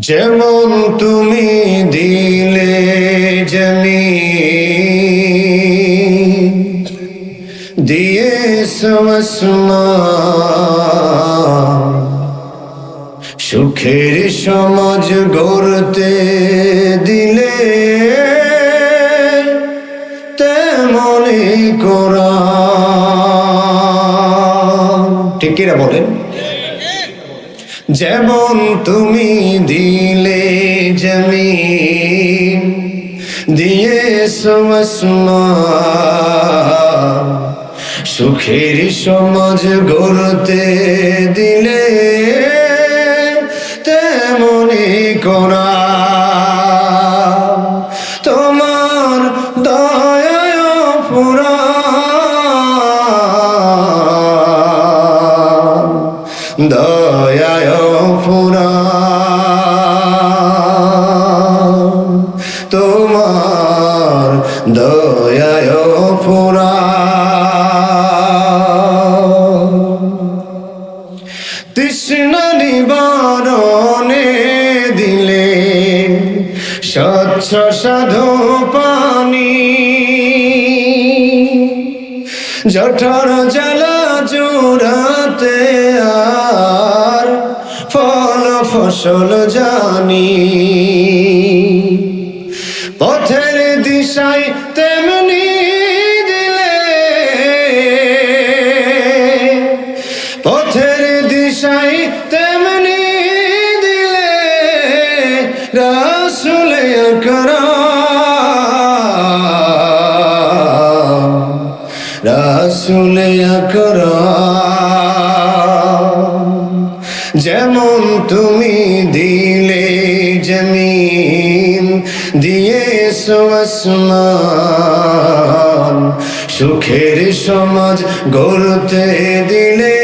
যেমন তুমি দিলে জমিন দিয়েছো আসমান, সুখের সমাজ গড়তে দিলে তেমনই কোরআন। ঠিক কিনা বলেন? যেমন তুমি দিলে জমিন দিয়েছো আসমান, সুখের সমাজ গড়তে দিলে তেমনি কোরআন। তোমার দয়ায় পুরাণ, দয়ায় পুরাণ, তোমার দয়ায় পুরাণ। তৃষ্ণা নিবারণে দিলে স্বচ্ছ সাধু পানি, জঠর জ্বালা জোড়াতে আর ফল ফসল জানি। পথের দিশায় তেমনি দিলে, পথের দিশায় তেমনি দিলে রাসূলে আকরাম, রাসূলে আকরাম। যেমন তুমি দিলে জমিন দিয়েছো আসমান, সুখের সমাজ গড়তে দিলে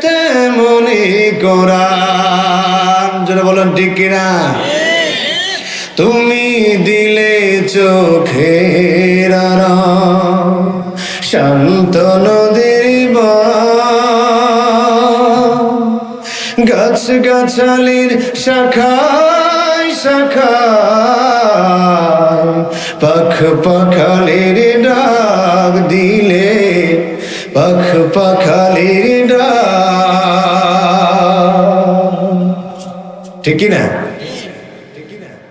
তেমনি কোরআন। যারা বলেন ঠিক কিনা? তুমি দিলে চোখের আরাম, শান্ত নদীর বাম, গাছ গাছালির শাখায় শাখায় পাখ পাখালির ডাক দিলে, পাখ পাখালির ডাক। ঠিক কিনা?